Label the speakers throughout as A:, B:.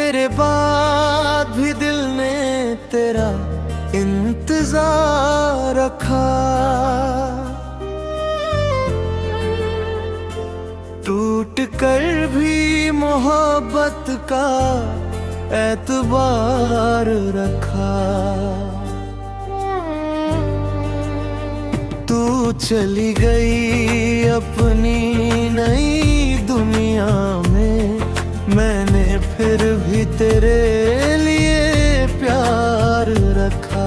A: तेरे बाद भी दिल ने तेरा इंतजार रखा। टूट कर भी मोहब्बत का एतबार रखा। तू चली गई अपनी नई दुनिया में, मैंने फिर भी तेरे लिए प्यार रखा।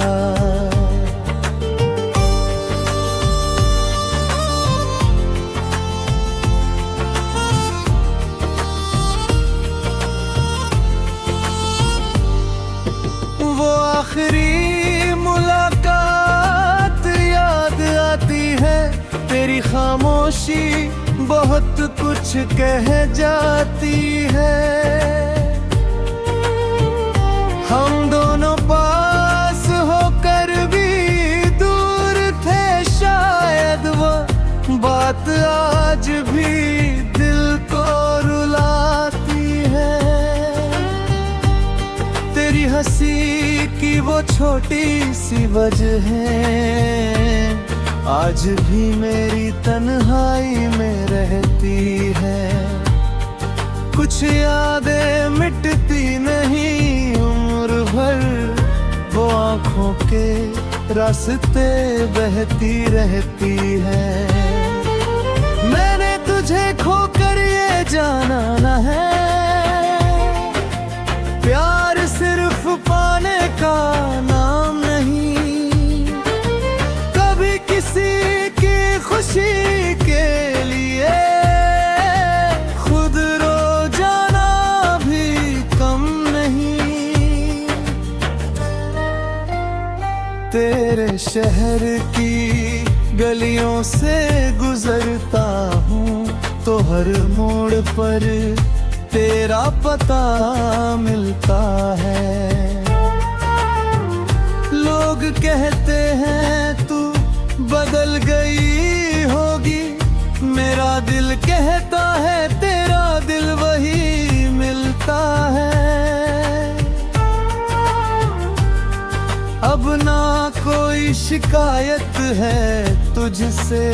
A: वो आखिरी मुलाकात याद आती है, तेरी खामोशी बहुत कुछ कह जाती है। हम दोनों पास होकर भी दूर थे, शायद वो बात आज भी दिल को रुलाती है। तेरी हंसी की वो छोटी सी वजह है, आज भी मेरी तन्हाई में रहती है। कुछ यादें मिटती नहीं उम्र भर, वो आँखों के रास्ते बहती रहती है। मैंने तुझे खोकर ये जाना न है, प्यार सिर्फ पाने का नाम नहीं। कभी किसी की खुशी के लिए खुद रो जाना भी कम नहीं। तेरे शहर की गलियों से गुजरता हूँ, तो हर मोड़ पर तेरा पता मिलता है। लोग कहते हैं तू बदल गई होगी, मेरा दिल कहता है तेरा दिल वही मिलता है। अब ना कोई शिकायत है तुझसे,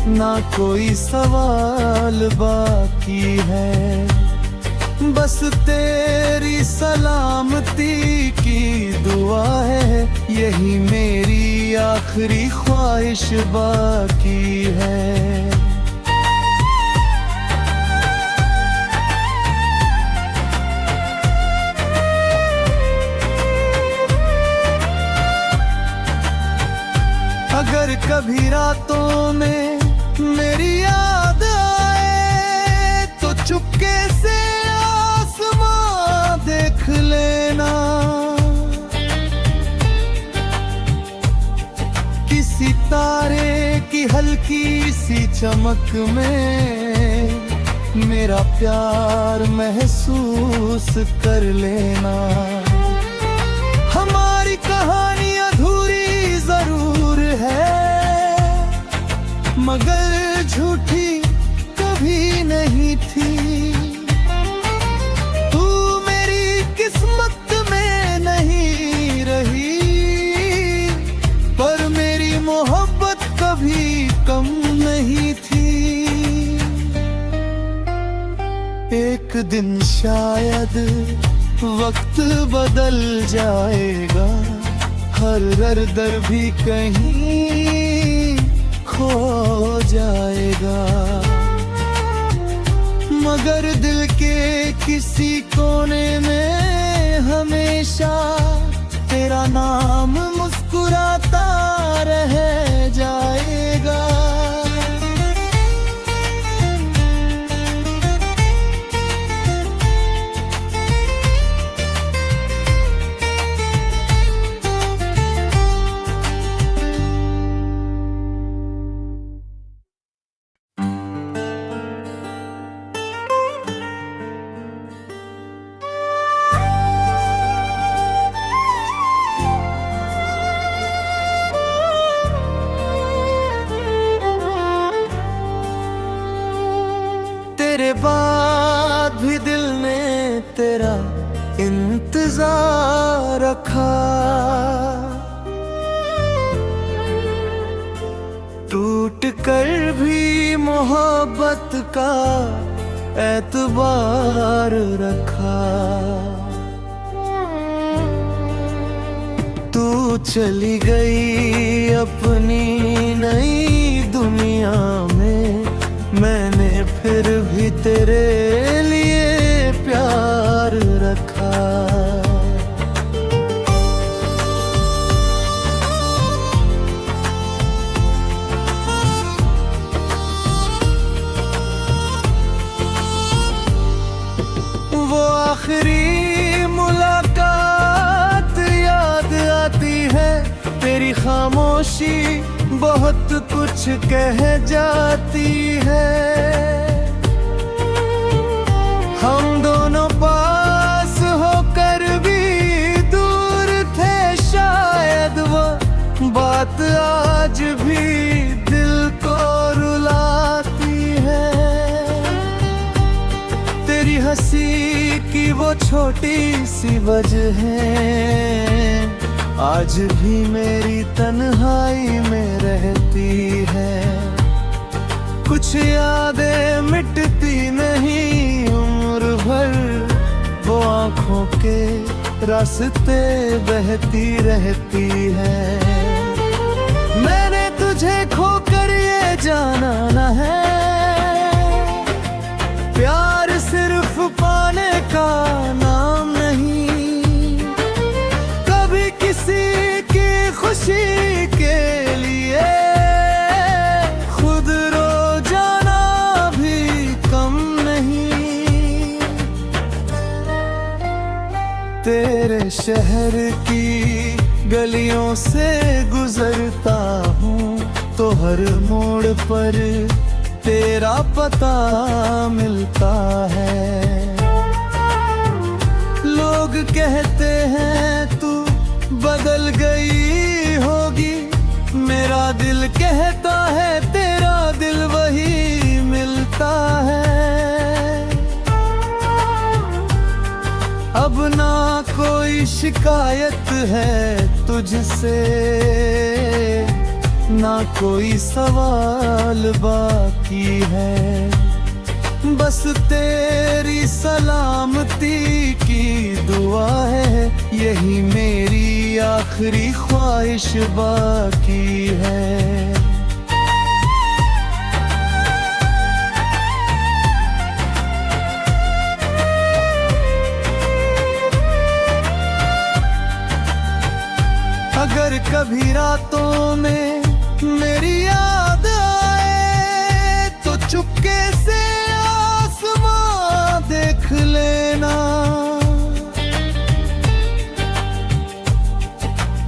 A: ना कोई सवाल बाकी है। बस तेरी सलामती की दुआ है, यही मेरी आखिरी ख्वाहिश बाकी है। अगर कभी रातों में मेरी याद आए, तो चुपके से आसमां देख लेना। किसी तारे की हल्की सी चमक में मेरा प्यार महसूस कर लेना। हमारी कहानी अधूरी जरूर है, मगर झूठी कभी नहीं थी। तू मेरी किस्मत में नहीं रही, पर मेरी मोहब्बत कभी कम नहीं थी। एक दिन शायद वक्त बदल जाएगा, हर दर भी कहीं खो जाएगा। मगर दिल के किसी कोने में हमेशा तेरा नाम मुस्कुराता रह जाएगा। तेरे बाद भी दिल ने तेरा इंतजार रखा। टूट कर भी मोहब्बत का एतबार रखा। तू चली गई अपनी नई दुनिया में, मैंने फिर भी तेरे लिए प्यार रखा। वो आखिरी मुलाकात याद आती है, तेरी खामोशी बहुत कुछ कह जाती है। हम दोनों पास होकर भी दूर थे, शायद वो बात आज भी दिल को रुलाती है। तेरी हंसी की वो छोटी सी वजह है, आज भी मेरी तन्हाई में रहती है। कुछ यादें मिटती नहीं उम्र भर, वो आँखों के रास्ते बहती रहती है। मैंने तुझे खोकर ये जाना न है, प्यार सिर्फ पाने का नाम नहीं। कभी किसी की खुशी के लिए खुद रो जाना भी कम नहीं। तेरे शहर की गलियों से गुजरता हूँ, तो हर मोड़ पर तेरा पता मिलता है। लोग कहते हैं तू बदल गई होगी, मेरा दिल कहता है तेरा दिल वही मिलता है। अब ना कोई शिकायत है तुझसे, ना कोई सवाल बाकी है। बस तेरी सलामती की दुआ है, यही मेरी आखिरी ख्वाहिश बाकी है। अगर कभी रातों में मेरी याद आए, तो चुपके से आसमां देख लेना।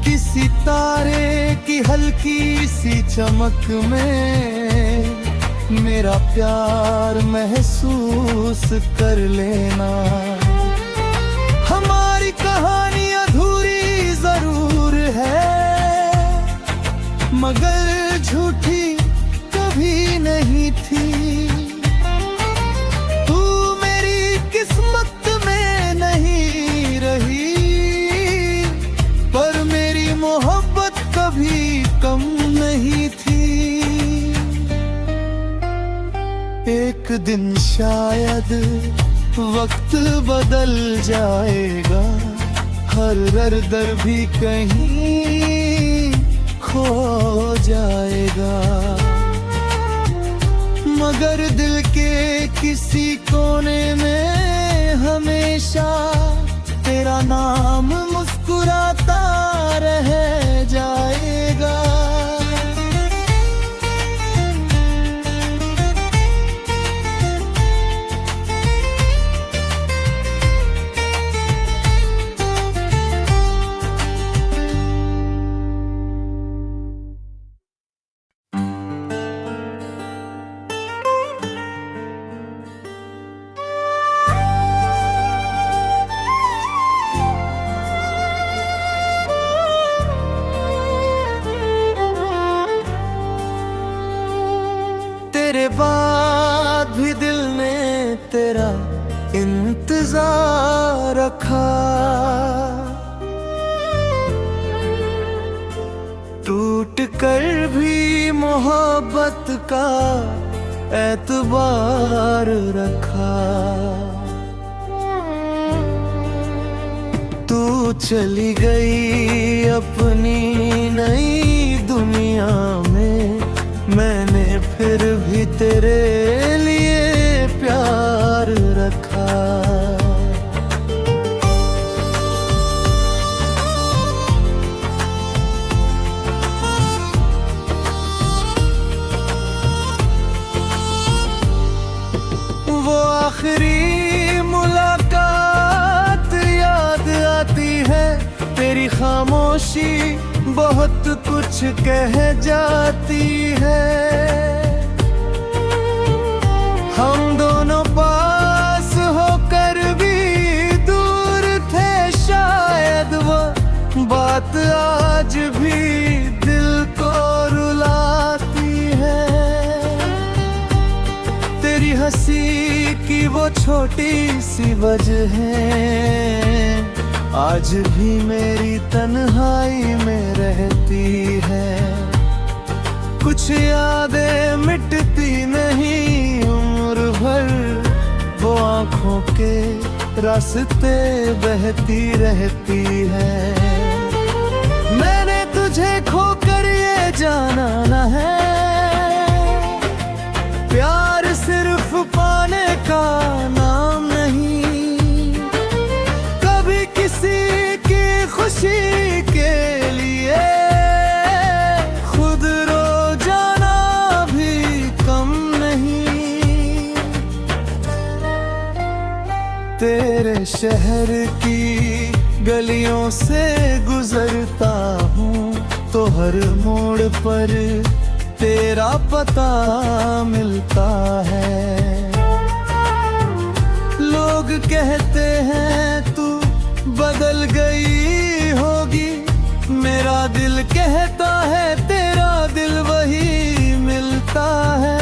A: किसी तारे की हल्की सी चमक में मेरा प्यार महसूस कर लेना। हमारी कहानी अधूरी जरूर है, मगर झूठी कभी नहीं थी। तू मेरी किस्मत में नहीं रही, पर मेरी मोहब्बत कभी कम नहीं थी। एक दिन शायद वक्त बदल जाएगा, हर दर भी कहीं खो जाएगा। मगर दिल के किसी कोने में हमेशा तेरा नाम मुस्कुराता रह जाएगा। तेरे बाद भी दिल ने तेरा इंतजार इंतजार रखा, टूट कर भी मोहब्बत का एतबार रखा। तू चली गई अपनी नई दुनिया में, मैंने फिर भी तेरे लिए प्यार रखा। वो आखिरी मुलाकात याद आती है, तेरी खामोशी बहुत कुछ कह जाती है। हम दोनों पास होकर भी दूर थे, शायद वो बात आज भी दिल को रुलाती है। तेरी हंसी की वो छोटी सी वजह है, आज भी मेरी तन्हाई में रहती है। कुछ यादें मिटती नहीं उम्र भर, वो आँखों के रास्ते बहती रहती है। मैंने तुझे खोकर ये जाना न है, प्यार सिर्फ पाने का नाम नहीं। कभी किसी की खुशी के लिए खुद रो जाना भी कम नहीं। तेरे शहर की गलियों से गुजरता हूँ, तो हर मोड़ पर तेरा पता मिलता है। लोग कहते हैं तू बदल गई होगी, मेरा दिल कहता है तेरा दिल वही मिलता है।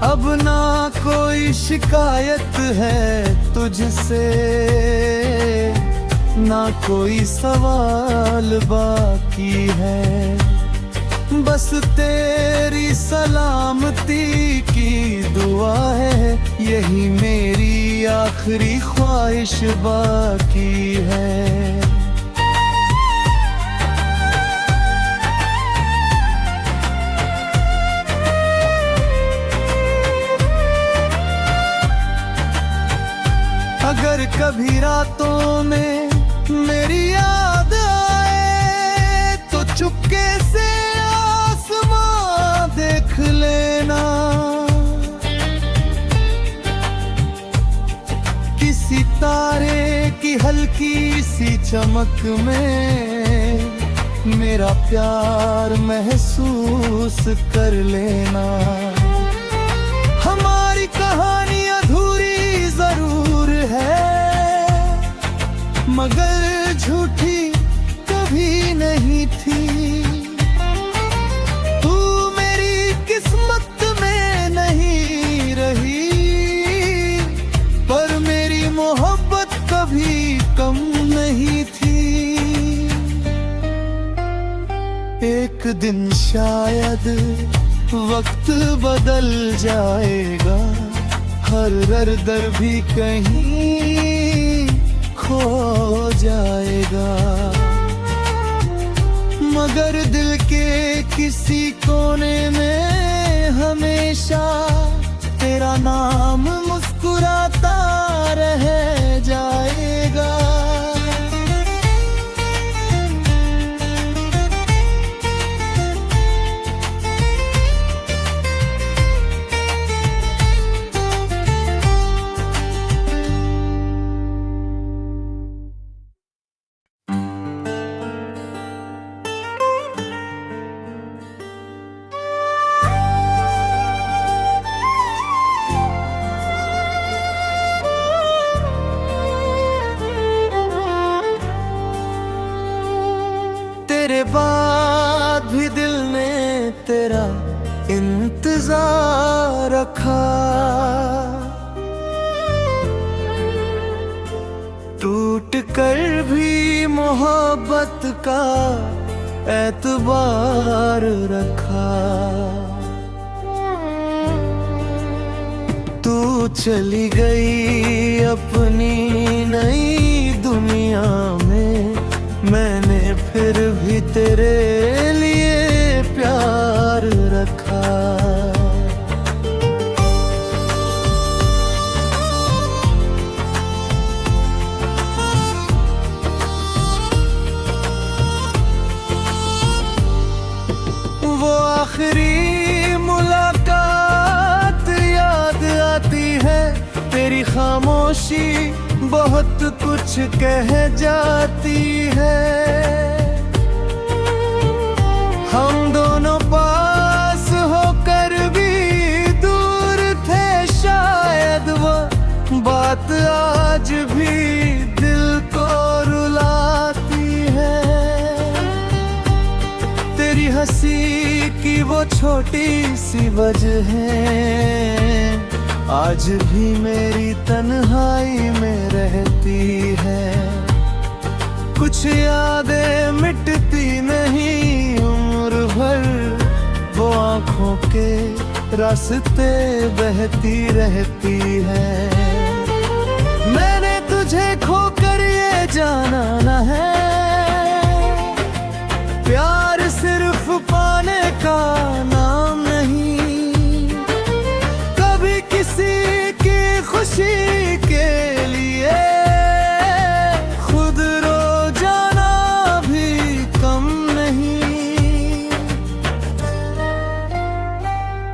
A: अब ना कोई शिकायत है तुझसे, ना कोई सवाल बाकी है। बस तेरी सलामती की दुआ है, यही मेरी आखिरी ख्वाहिश बाकी है। अगर कभी रातों में मेरी याद आए, तो चुपके से आसमां देख लेना। किसी तारे की हल्की सी चमक में मेरा प्यार महसूस कर लेना। हमारी कहानी अधूरी जरूर है, मगर झूठी कभी नहीं थी। तू मेरी किस्मत में नहीं रही, पर मेरी मोहब्बत कभी कम नहीं थी। एक दिन शायद वक्त बदल जाएगा, हर दर भी कहीं खो जाएगा। मगर दिल के किसी कोने में हमेशा तेरा नाम मुस्कुराता रह जाएगा। तेरे बाद भी दिल ने तेरा इंतजार रखा। कर भी मोहब्बत का एतबार रखा। तू चली गई अपनी नई दुनिया में, मैंने फिर भी तेरे लिए प्यार रखा। वो आखिरी मुलाकात याद आती है, तेरी खामोशी बहुत कुछ कह जाती है। हम दोनों पास होकर भी दूर थे, शायद वो बात आज भी दिल को रुलाती है। तेरी हंसी की वो छोटी सी वजह है, आज भी मेरी तन्हाई में रहती है। कुछ यादें मिटती नहीं उम्र भर, वो आँखों के रास्ते बहती रहती है। मैंने तुझे खोकर ये जाना न है, प्यार सिर्फ पाने का नाम नहीं। कभी किसी की खुशी के लिए खुद रो जाना भी कम नहीं।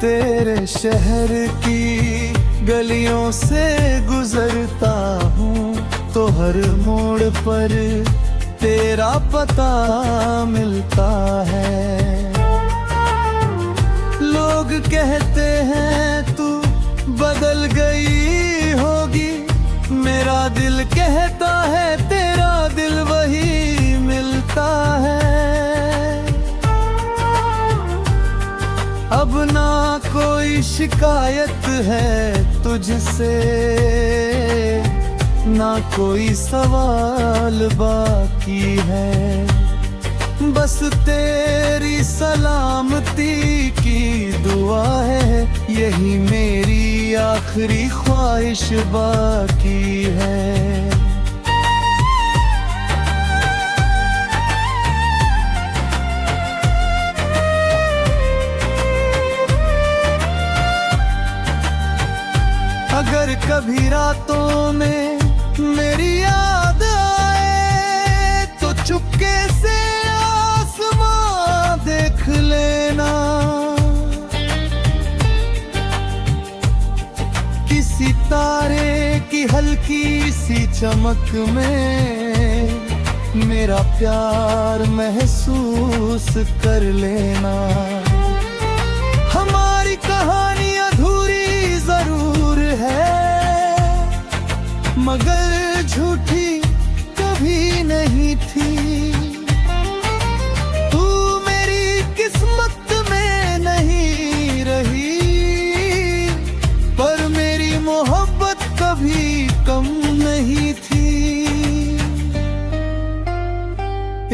A: तेरे शहर की गलियों से गुजरता हूँ, तो हर मोड़ पर तेरा पता मिलता है। लोग कहते हैं तू बदल गई होगी, मेरा दिल कहता है तेरा दिल वही मिलता है। अब ना कोई शिकायत है तुझसे, ना कोई सवाल बाकी है। बस तेरी सलामती की दुआ है, यही मेरी आखिरी ख्वाहिश बाकी है। अगर कभी रातों में मेरी याद आए, तो चुपके से आसमां देख लेना। किसी तारे की हल्की सी चमक में मेरा प्यार महसूस कर लेना। हमारी कहानी अधूरी जरूर है, मगर झूठी कभी नहीं थी। तू मेरी किस्मत में नहीं रही, पर मेरी मोहब्बत कभी कम नहीं थी।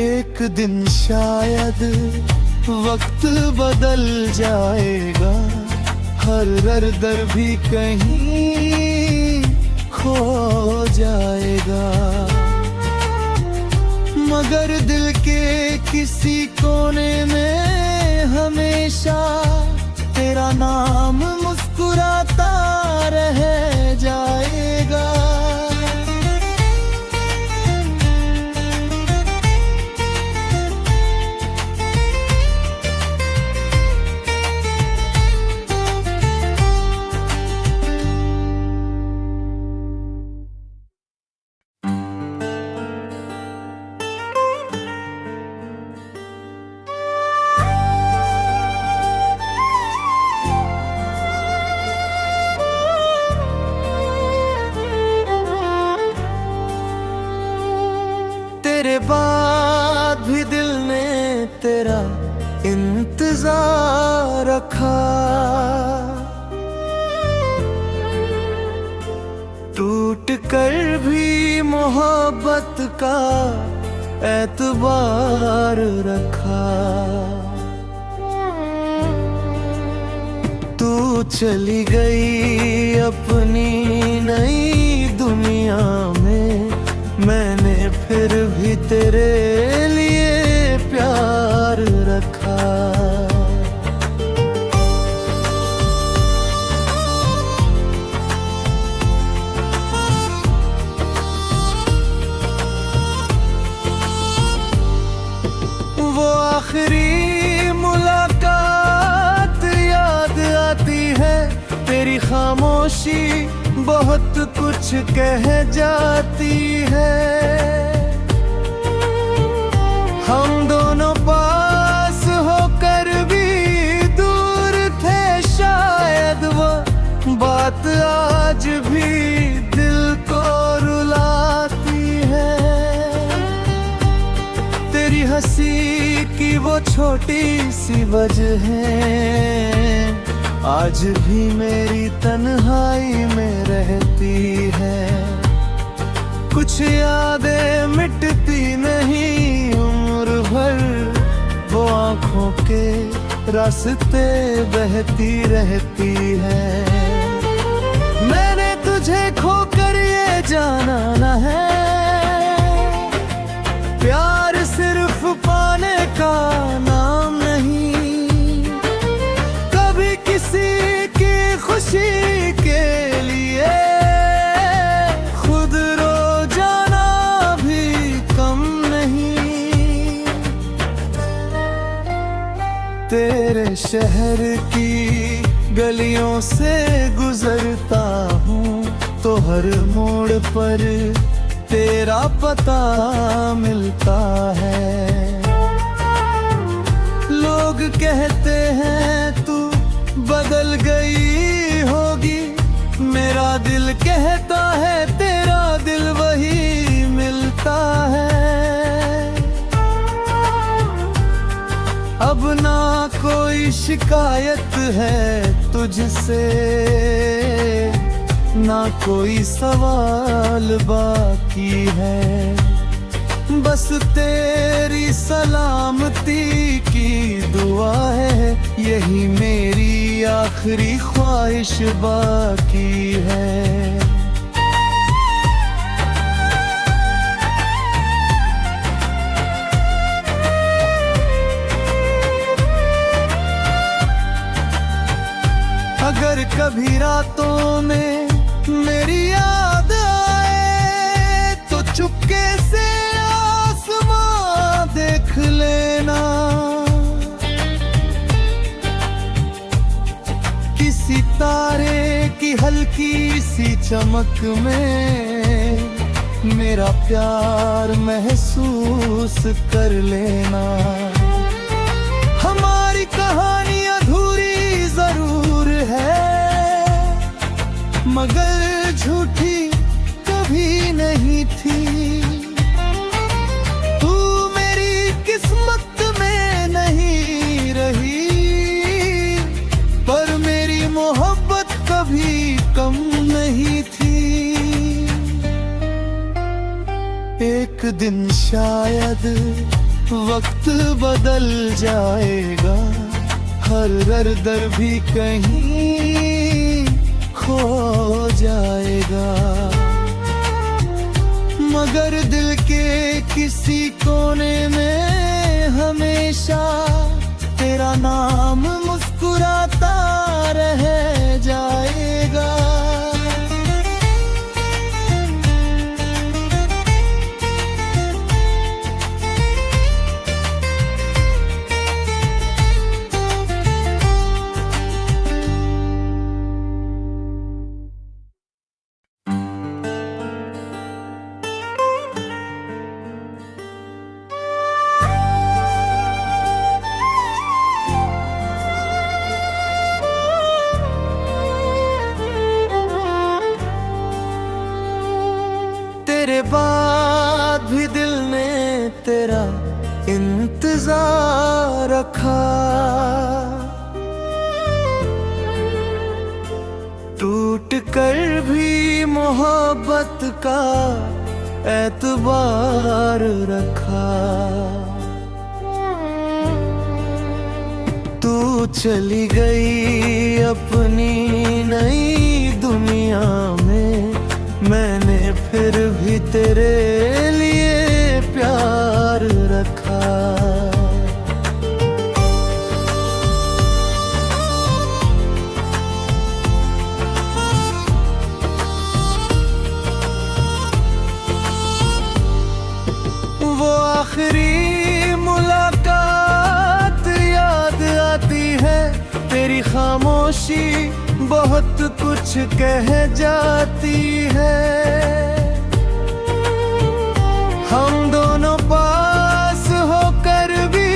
A: एक दिन शायद वक्त बदल जाएगा, हर दर भी कहीं खो जाएगा, मगर दिल के किसी कोने में हमेशा तेरा नाम मुस्कुराता रह जाएगा। तेरे बाद भी दिल ने तेरा इंतजार रखा। टूट कर भी मोहब्बत का एतबार रखा। तू चली गई अपनी नई दुनिया में, मैंने फिर भी तेरे लिए प्यार रखा। वो आखिरी मुलाकात याद आती है, तेरी खामोशी बहुत कुछ कह जाती है। हम दोनों पास होकर भी दूर थे, शायद वो बात आज भी दिल को रुलाती है। तेरी हंसी की वो छोटी सी वजह है, आज भी मेरी तन्हाई में रहती है। कुछ यादें मिटती नहीं उम्र भर, वो आँखों के रास्ते बहती रहती है। मैंने तुझे खोकर ये जाना न है, प्यार सिर्फ पाने का नाम नहीं। कभी किसी की खुशी के लिए खुद रो जाना भी कम नहीं। तेरे शहर की गलियों से गुजरता हूँ, तो हर मोड़ पर तेरा पता मिलता है। लोग कहते हैं तू बदल गई होगी, मेरा दिल कहता है तेरा दिल वही मिलता है। अब ना कोई शिकायत है तुझसे, ना कोई सवाल बाकी है। बस तेरी सलामती की दुआ है, यही मेरी आखिरी ख्वाहिश बाकी है। अगर कभी रातों में मेरी याद आए, तो चुपके से आसमां देख लेना। किसी तारे की हल्की सी चमक में मेरा प्यार महसूस कर लेना। हमारी कहानी अधूरी जरूर है, मगर झूठी कभी नहीं थी। तू मेरी किस्मत में नहीं रही, पर मेरी मोहब्बत कभी कम नहीं थी। एक दिन शायद वक्त बदल जाएगा, हर दर भी कहीं खो जाएगा, मगर दिल के किसी कोने में हमेशा तेरा नाम मुस्कुराता रह जाएगा। तेरे बाद भी दिल ने तेरा इंतजार रखा। टूट कर भी मोहब्बत का एतबार रखा। तू चली गई अपनी नई दुनिया में, मैंने फिर भी तेरे लिए प्यार रखा। वो आखिरी मुलाकात याद आती है, तेरी खामोशी बहुत कुछ कह जाती है। हम दोनों पास होकर भी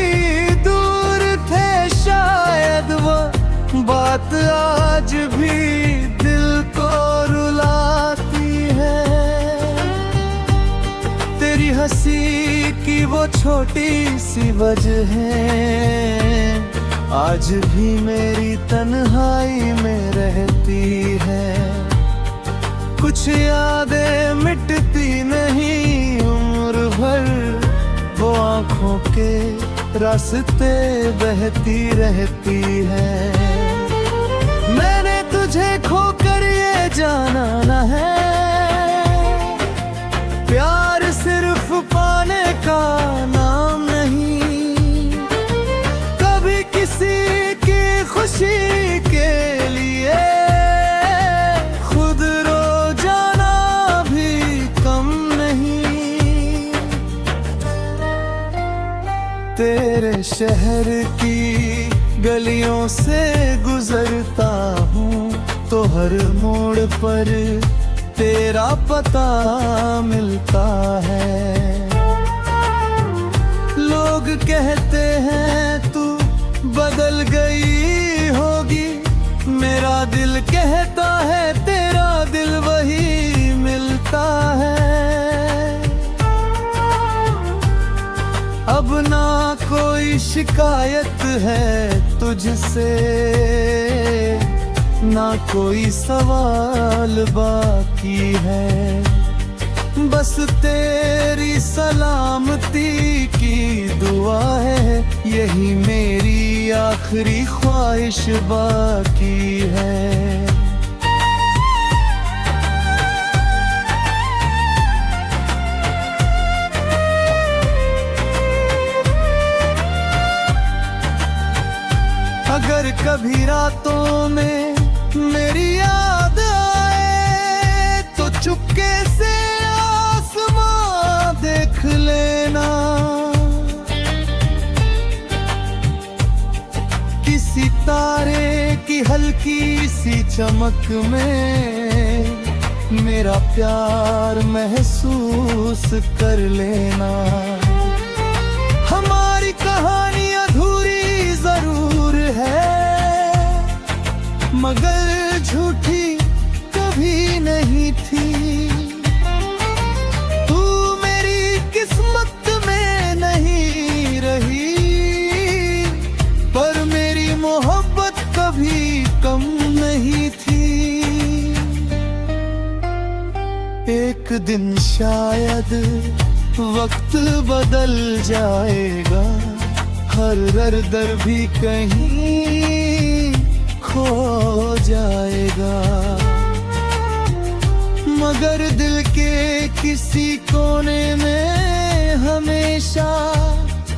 A: दूर थे, शायद वो बात आज भी दिल को रुलाती है। तेरी हंसी की वो छोटी सी वजह है, आज भी मेरी तन्हाई में रहती है। कुछ यादें मिटती नहीं उम्र भर, वो आँखों के रास्ते बहती रहती है। मैंने तुझे खोकर ये जाना न है, प्यार सिर्फ पाने का नाम नहीं। कभी किसी की खुशी के लिए खुद रो जाना भी कम नहीं। तेरे शहर की गलियों से गुजरता हूँ, तो हर मोड़ पर तेरा पता मिलता है। लोग कहते हैं तू बदल गई होगी, मेरा दिल कहता है तेरा दिल वही मिलता है। अब ना कोई शिकायत है तुझसे, ना कोई सवाल बाकी है। बस तेरी सलामती की दुआ है, यही मेरी आखिरी ख्वाहिश बाकी है। अगर कभी रातों में मेरी याद आए, तो चुपके से आसमां देख लेना। किसी तारे की हल्की सी चमक में मेरा प्यार महसूस कर लेना। हमारी कहानी अधूरी जरूर है, मगर झूठी कभी नहीं थी। तू मेरी किस्मत में नहीं रही, पर मेरी मोहब्बत कभी कम नहीं थी। एक दिन शायद वक्त बदल जाएगा, हर दर भी कहीं खो जाएगा। मगर दिल के किसी कोने में हमेशा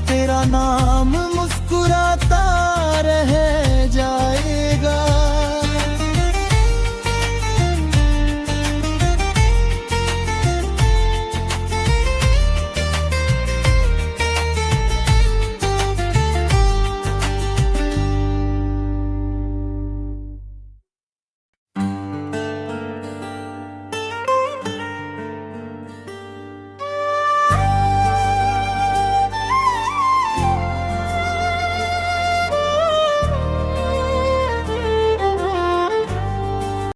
A: तेरा नाम